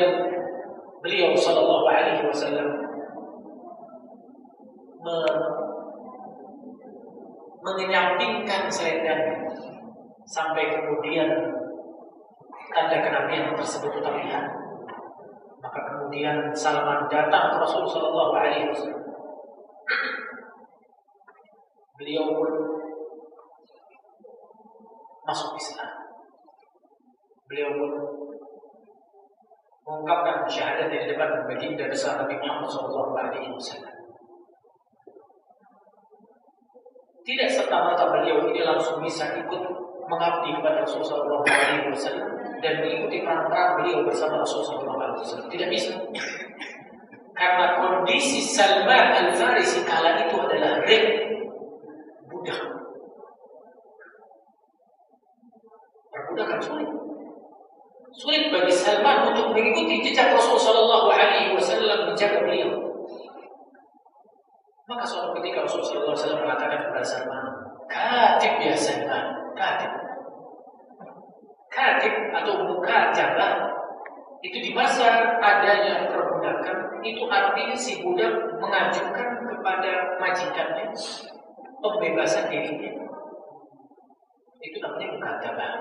beliau SAW menyampingkan selendangnya sampai kemudian tanda kenabian tersebut terlihat. Maka kemudian Salman datang ke Rasulullah SAW. Beliau pun masuk Islam. Beliau pun mengungkapkan syahadat di depan baginda besar Nabi Muhammad SAW. Tidak serta-merta beliau ini langsung bisa ikut mengabdi kepada Rasulullah SAW dan mengikuti perang-perang beliau bersama Rasulullah SAW. Tidak bisa. Karena kondisi Salman Al-Farisi kala itu adalah budak. Perbudakan sulit. Sulit bagi Salman untuk mengikuti jejak Rasulullah SAW menjaga beliau. Maka suatu ketika Rasulullah SAW mengatakan kepada Salman, "Katib ya Salman, katib." Katib atau mukatibah itu di masa adanya perbudakan, itu artinya si budak mengajukan kepada majikannya pembebasan dirinya. Itu namanya mukatibah.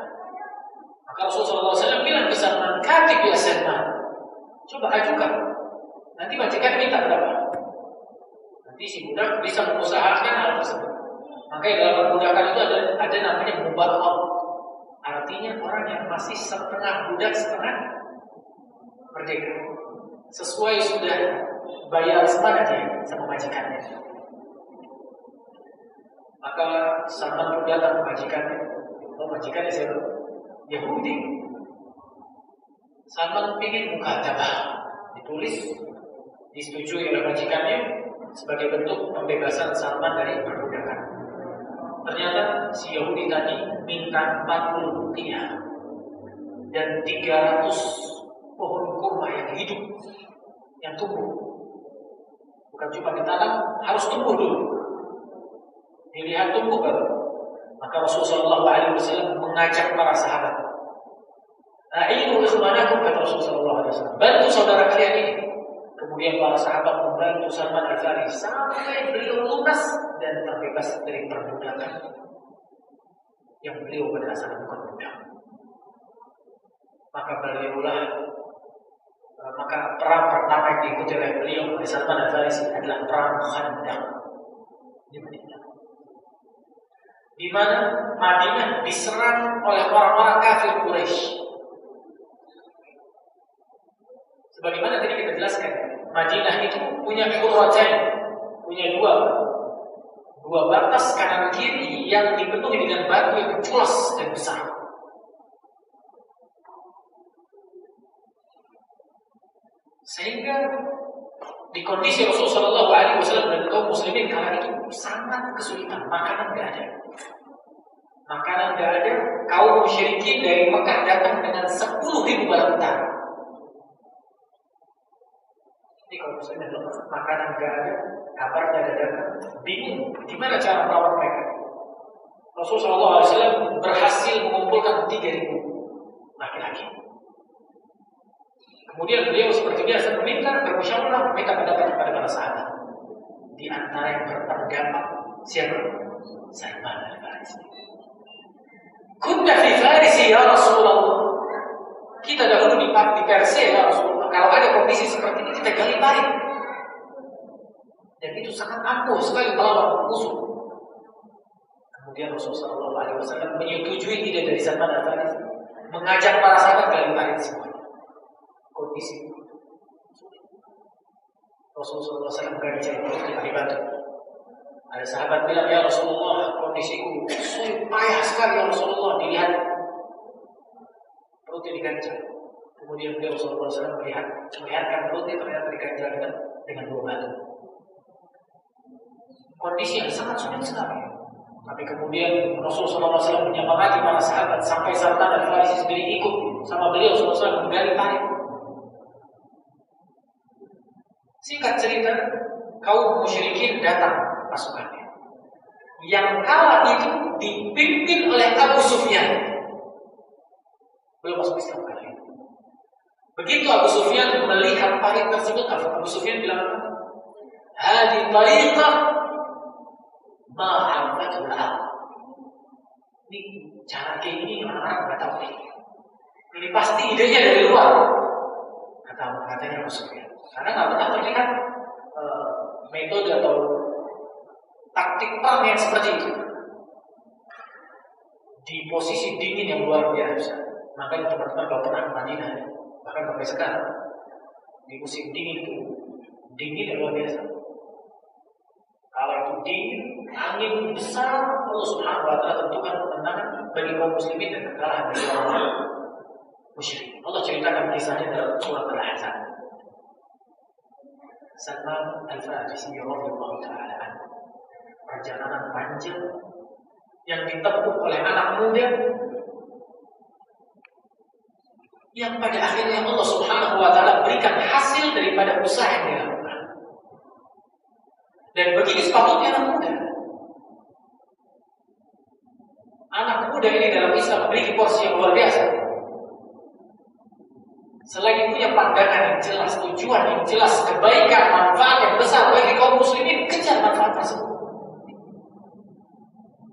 Maka Rasulullah SAW bilang ke Salman, "Katib ya Salman, coba ajukan. Nanti majikan minta berapa? Nanti si budak bisa mengusahakan hal tersebut." Makanya dalam perbudakan itu ada namanya muba'ab. Artinya orang yang masih setengah budak, setengah merdeka. Sesuai sudah bayar semangat ya sama majikannya. Maka Salman pun datang ke majikannya. Oh, majikannya siapa? Yahudi. Salman ingin mukatibah, ditulis, disetujui oleh majikannya sebagai bentuk pembebasan Salman dari perbudakan. Ternyata si Yahudi tadi minta 40 rupiah dan 300 pohon kurma yang hidup, yang tumbuh. Bukan cuma ditanam, harus tumbuh dulu. Dilihat tumbuh baru. Maka Rasulullah SAW mengajak para sahabat, "A'inu ikhwanakum," kata Rasulullah SAW. "Bantu saudara kalian ini." Kemudian para sahabat membantu Salman Al-Farisi sampai beliau lunas dan terbebas dari perbudakan yang beliau pada dasarnya bukan budak. Maka perang pertama yang diikuti oleh beliau oleh Salman Al-Farisi adalah perang Khandaq di Madinah, di mana Madinah diserang oleh orang-orang kafir Quraisy. Sebagaimana tadi kita jelaskan, Madinah itu punya hurratain, punya dua batas kanan kiri yang dipenuhi dengan batu yang culas dan besar. Sehingga di kondisi Rasulullah SAW dan kaum muslimin kala itu sangat kesulitan, makanan tidak ada. Makanan nggak ada, kaum musyrikin dari Mekah datang dengan 10.000 bala tentara. Ini kalau misalnya makanan nggak ada, kabarnya ada datang, bingung gimana cara melawan mereka. Rasulullah SAW berhasil mengumpulkan 3.000 laki-laki. Kemudian beliau seperti biasa meminta, bermusyawarah, meminta pendapat kepada para sahabat. Di antara yang berpendapat siapa? Salman Al-Farisi. Kunna fi Farisi ya Rasulullah. Kita dahulu di Persia ya Rasulullah. Kalau ada kondisi seperti ini kita gali balik. Dan itu sangat ampuh sekali melawan musuh. Kemudian Rasulullah SAW menyetujui ide dari Salman Al-Farisi, mengajak para sahabat gali balik semua. Kondisi Rasulullah SAW gak dicari perut di batu. Ada sahabat bilang, ya Rasulullah, kondisiku sulit payah sekali ya Rasulullah. Dilihat perutnya diganjal. Kemudian beliau Rasulullah SAW melihatkan perutnya ternyata diganjal dengan 2 batu. Kondisi yang sangat sulit sekali. Tapi kemudian Rasulullah SAW menyemangati para sahabat sampai Salman Al-Farisi sendiri ikut sama beliau SAW menggali balik. Singkat cerita, kaum musyrikin datang pasukannya. Yang kala itu dipimpin oleh Abu Sufyan. Belum masuk Islam kali itu. Begitu Abu Sufyan melihat parit tersebut, Abu Sufyan bilang, "Hadi tariqah ma hammatul al." Ini cara kayak ini orang-orang nggak tahu nih. Ini pasti idenya dari luar. Katanya Abu Sufyan. Karena nggak pernah terlihat metode atau taktik perang yang seperti itu. Di posisi dingin yang luar biasa. Makanya teman-teman kalau pernah ke Madinah, bahkan sampai sekarang, di musim dingin itu dingin yang luar biasa. Kalau itu dingin, angin besar, Allah Subhanahu wa Ta'ala tentukan kemenangan bagi kaum muslimin dan kekalahan bagi orang musyrik. Allah ceritakan kisahnya dalam surat Al-Ahzab. Salman Al-Farisi radhiyallahu ta'ala anhu, perjalanan panjang yang ditempuh oleh anak muda yang pada akhirnya Allah Subhanahu wa Ta'ala berikan hasil daripada usaha yang dilakukan. Dan begini sepatutnya anak muda. Anak muda ini dalam Islam memiliki porsi yang luar biasa. Selagi punya pandangan yang jelas, tujuan yang jelas, kebaikan, manfaat yang besar bagi kaum muslimin, kejar manfaat tersebut.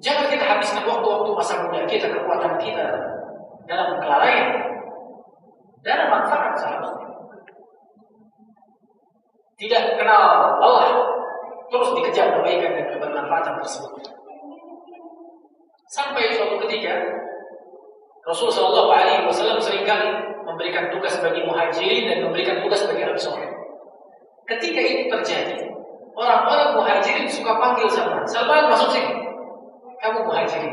Jangan kita habiskan waktu-waktu masa muda kita, kekuatan kita dalam kelalaian, dalam manfaat seharusnya. Tidak kenal Allah, terus dikejar kebaikan dan kebermanfaatan tersebut. Sampai suatu ketika Rasulullah SAW seringkali memberikan tugas bagi muhajirin dan memberikan tugas bagi ansor. Ketika itu terjadi, orang-orang muhajirin suka panggil Salman masuk sini. Kamu muhajirin.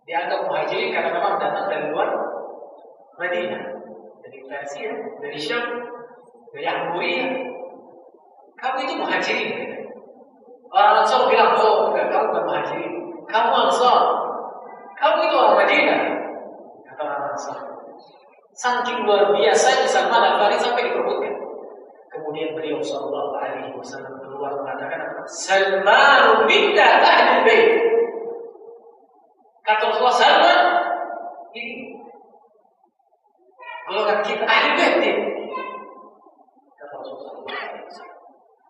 Dianggap muhajirin karena memang datang dari luar Madinah, dari Persia, dari Syam, dari Amuriyah. Kamu itu muhajirin. Orang Ansor bilang, oh enggak, kamu bukan muhajirin. Kamu Ansor. Kamu itu orang Madinah. Kata orang Ansor. Saking luar biasa Salman Al-Farisi sampai diperbutkan. Kemudian beliau sallallahu alaihi wasallam keluar mengatakan, Salman minna ahli bait. Kata Rasulullah, Salman ini golongan kita ahli bait ini. Kata Rasulullah sallallahu alaihi wasallam.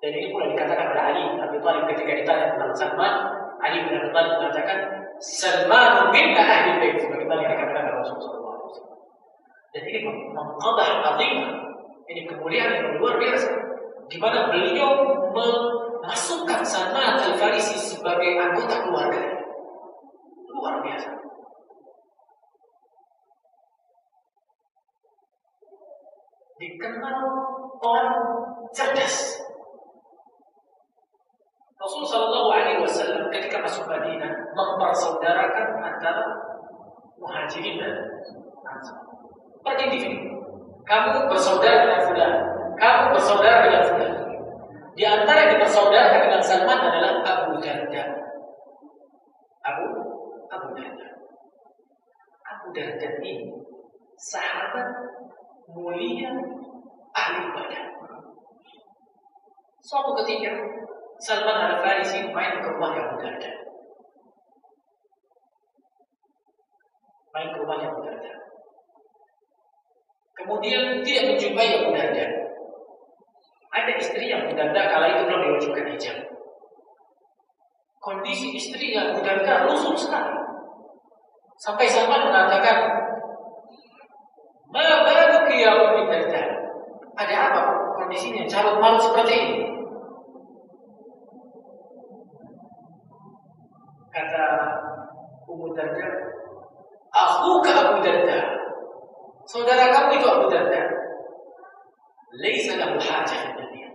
Dan ini pula dikatakan oleh Ali bin Abi Thalib ketika ditanya tentang Salman. Ali bin Abi Thalib mengatakan, Salman minna ahli bait, sebagaimana yang dikatakan oleh Rasulullah. Dan ini mengqadah azimah, ini kemuliaan yang luar biasa, di mana beliau memasukkan Salman Al-Farisi sebagai anggota keluarga. Luar biasa. Dikenal orang cerdas. Rasulullah SAW ketika masuk Madinah mempersaudarakan antara muhajirin dan ansar. Per individu. Kamu bersaudara dengan fulan, kamu bersaudara dengan fulan. Di antara yang dipersaudarakan dengan Salman adalah Abu Darda. Abu Abu Darda. Abu Darda ini sahabat mulia, ahli ibadah. Suatu ketika Salman Al-Farisi main ke rumahnya Abu Darda. Kemudian tidak menjumpai Abu Darda. Ada istri Abu Darda kala itu belum diwajibkan hijab. Kondisi istri Abu Darda lusuh sekali. Sampai Salman mengatakan, "Ma baluki ya Abu Darda?" Ada apa kondisinya carut marut seperti ini? Kata Abu Darda, "Akhuka Abu Darda, saudara kamu itu Abu Darda, laisa lahu hajah fi dunia."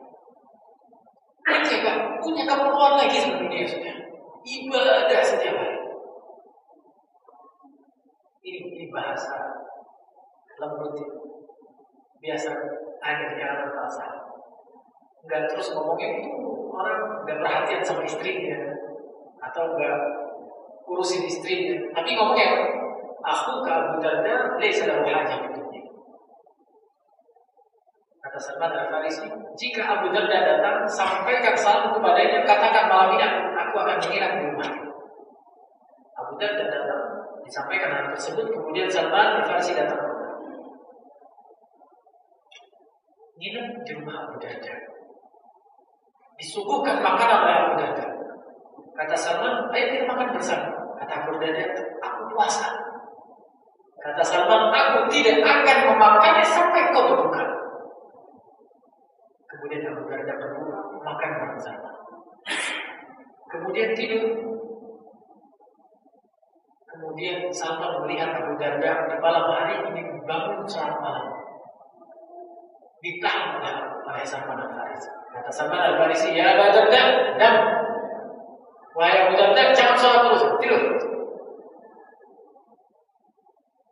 Dia enggak punya keperluan lagi seperti dia sudah. Ibadah setiap hari. Ini bahasa lembut. Biasa ada di kalangan bahasa. Enggak terus ngomongin itu orang enggak perhatian sama istrinya atau enggak urusin istrinya, tapi ngomongnya aku ke Abu Darda laisa lahu hajah fi dunia. Kata Salman Al-Farisi, jika Abu Darda datang, sampaikan salam kepadanya, katakan malam ini aku akan menginap di rumah. Abu Darda datang, disampaikan hal tersebut, kemudian Salman Al-Farisi datang. Nginap di rumah Abu Darda. Disuguhkan makanan oleh Abu Darda. Kata Salman, ayo kita makan bersama. Kata Abu Darda, aku puasa. Kata Salman, aku tidak akan memakannya sampai kau berbuka. Kemudian Abu Darda berbuka, makan bersama. Kemudian tidur. Kemudian Salman melihat Abu Darda di malam hari ini bangun saat malam. Ditahan oleh Salman Al-Farisi. Kata Salman Al-Farisi, ya Abu Darda, nam. Wahai Abu Darda, jangan sholat terus, tidur.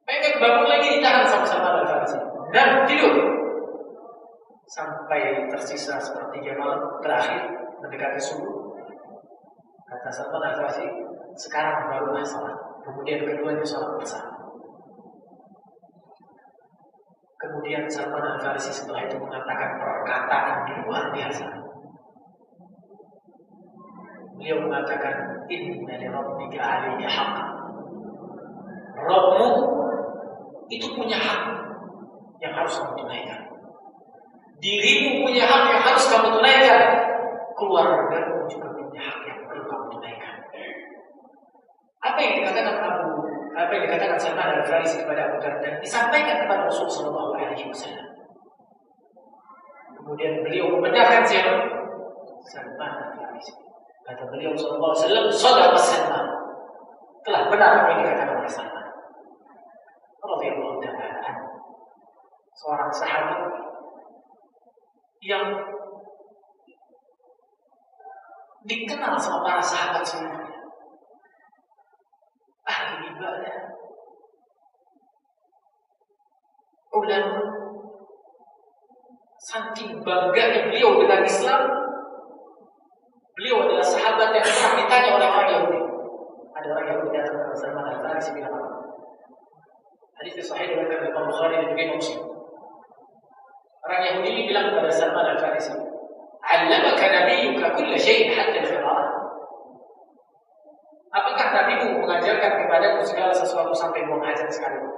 Pengen bangun lagi ditahan sama Salman Al-Farisi. Dan tidur. Sampai tersisa sepertiga malam terakhir mendekati subuh. Kata Salman Al-Farisi, sekarang barulah sholat. Kemudian keduanya sholat bersama. Kemudian Salman Al-Farisi setelah itu mengatakan perkataan yang luar biasa. Beliau mengatakan, inna li rabbika 'alayka haqqan. Rabbmu itu punya hak yang harus kamu tunaikan. Dirimu punya hak yang harus kamu tunaikan. Keluargamu juga punya hak yang perlu kamu tunaikan. Apa yang dikatakan Salman Al-Farisi kepada Abu Darda disampaikan kepada Rasulullah Shallallahu Alaihi Wasallam. Kemudian beliau membenarkan siapa? Salman Al-Farisi. Kata beliau Shallallahu Alaihi Wasallam, "Shadaqa Salman." Telah benar apa yang dikatakan oleh Salman. Radhiyallahu ta'ala anhu. Seorang sahabat yang dikenal sama para sahabat semuanya. Ahli ibadah, ulama, saking bangganya beliau dengan Islam, beliau adalah sahabat yang pernah ditanya oleh orang Yahudi. Ada orang Yahudi datang kepada Salman Al-Farisi bilang apa? Hadis sahih diriwayatkan oleh Imam Bukhari dan juga Muslim. Orang Yahudi ini bilang kepada Salman Al-Farisi, "'Allamaka nabiyyuka kulla syai'in hatta al-qira'ah." Apakah nabimu mengajarkan kepadamu segala sesuatu sampai buang hajat sekalipun?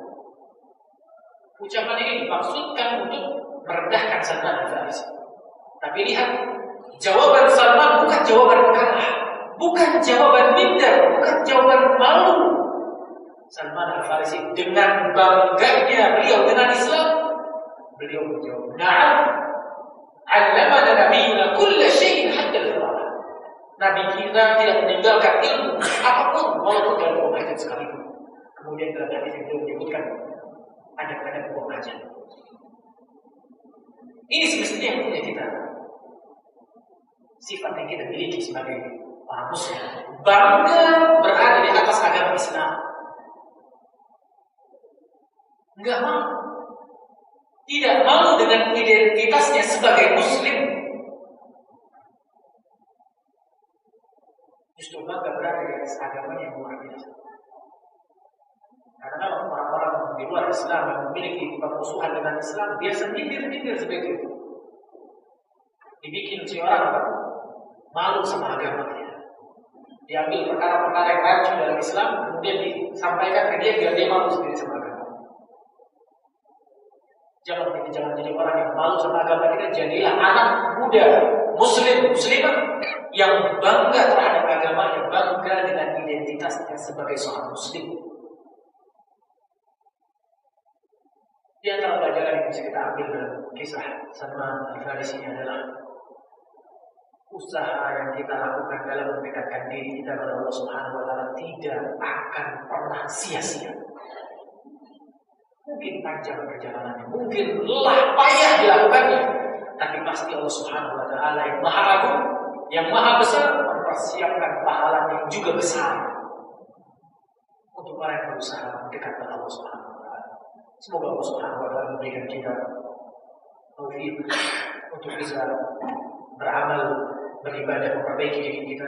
Ucapan ini dimaksudkan untuk merendahkan Salman Al-Farisi. Tapi lihat, jawaban Salman bukan jawaban kalah, bukan jawaban minder, bukan jawaban malu. Salman Al-Farisi dengan bangganya beliau dengan Islam, beliau menjawab, "Na'am, 'allamana nabiyyuna kulla syai'in hatta al-qira'ah." Nabi kita tidak meninggalkan ilmu apapun walaupun dalam buang hajat sekalipun. Kemudian dalam hadis yang beliau menyebutkan ada buang hajat. Ini semestinya yang punya kita. Sifat yang kita miliki sebagai orang Muslim, bangga berada di atas agama Islam. Enggak mau, tidak malu dengan identitasnya sebagai Muslim. Justru bangga berada di atas agama yang luar biasa. di luar Islam yang memiliki permusuhan dengan Islam, biasa nyindir seperti itu. Dibikin si orang malu sama agamanya. Diambil perkara-perkara yang rancu dalam Islam, kemudian disampaikan ke dia biar dia malu sendiri sama agama. Jangan jadi orang yang malu sama agama kita. Jadilah anak muda muslimah yang bangga terhadap agamanya, bangga dengan identitasnya sebagai seorang muslim. Di antara pelajaran yang bisa kita ambil dalam kisah Salman Al-Farisi adalah usaha yang kita lakukan dalam mendekatkan diri kita kepada Allah Subhanahu wa taala tidak akan pernah sia-sia. Mungkin panjang perjalanannya, mungkin lelah payah dilakukannya, tapi pasti Allah Subhanahu wa taala yang Maha Agung, yang Maha Besar mempersiapkan pahala yang juga besar untuk orang yang berusaha mendekat kepada Allah Subhanahu wa taala. Semoga Allah Subhanahu wa taala memberikan kita taufik untuk bisa beramal, beribadah, memperbaiki diri kita,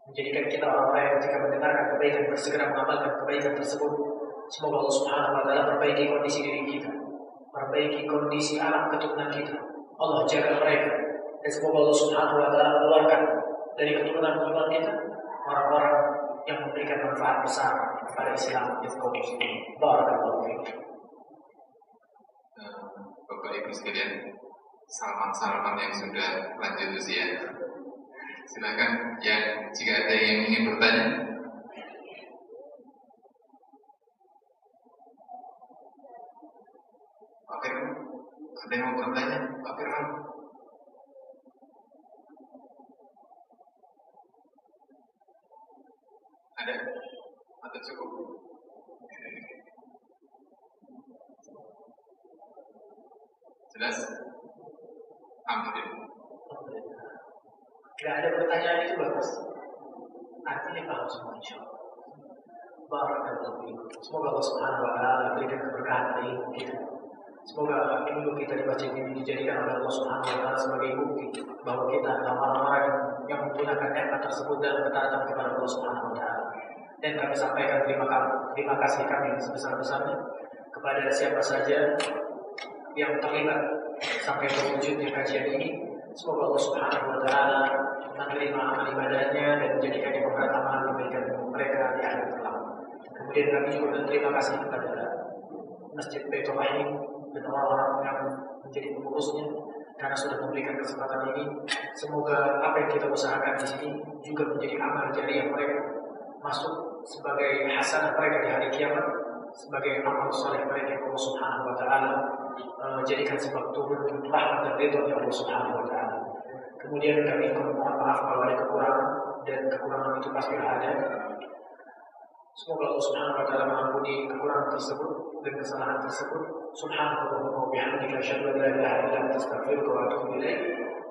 menjadikan kita orang-orang yang ketika mendengarkan kebaikan bersegera mengamalkan kebaikan tersebut. Semoga Allah Subhanahu wa taala perbaiki kondisi diri kita, perbaiki kondisi anak keturunan kita. Allah jaga mereka, dan semoga Allah Subhanahu wa taala keluarkan dari keturunan iman kita orang-orang yang memberikan manfaat besar kepada Islam dan kaum muslimin. Barakallahu fiikum. Bapak Ibu sekalian, Salman yang sudah lanjut usia, silakan yang jika ada yang ingin bertanya. Pak Firman, ada yang mau bertanya? Pak Firman. Ada? Atau cukup? Jelas? Alhamdulillah. Tidak ada pertanyaan itu bagus. Artinya paham semua insyaallah. Barakallahu fiikum. Semoga Allah Subhanahu wa taala berikan keberkahan pada ilmu kita. Semoga ilmu kita di masjid ini dijadikan oleh Allah Subhanahu wa taala sebagai bukti bahwa kita adalah orang-orang yang menggunakan nikmat tersebut dalam ketaatan kepada Allah Subhanahu wa taala. Dan kami sampaikan terima kasih kami sebesar-besarnya kepada siapa saja yang terlibat sampai terwujudnya kajian ini. Semoga Allah Subhanahu wa taala menerima amal ibadahnya dan menjadikannya pemberat amal kebaikan mereka di akhirat kelak. Kemudian kami juga berterima kasih kepada Masjid Baitul Rahim dan orang-orang yang menjadi pengurusnya karena sudah memberikan kesempatan ini. Semoga apa yang kita usahakan di sini juga menjadi amal jariah mereka, masuk sebagai hasanah mereka di hari kiamat, sebagai amal saleh mereka yang Allah Subhanahu wa taala jadikan sebab turun rahmat dan ridha dari Allah Subhanahu wa taala. Kemudian kami mohon maaf kalau ada kekurangan, dan kekurangan itu pasti ada. Semoga Allah Subhanahu wa taala mengampuni kekurangan tersebut dan kesalahan tersebut. Subhanallah wa bihamdika asyhadu an la ilaha illa anta astaghfiruka wa atubu ilaik.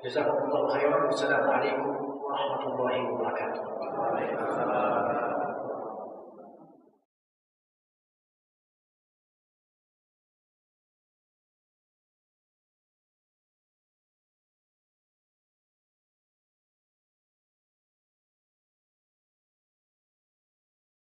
Jazakumullahu khairan. Wassalamu alaikum warahmatullahi wabarakatuh. Waalaikumsalam.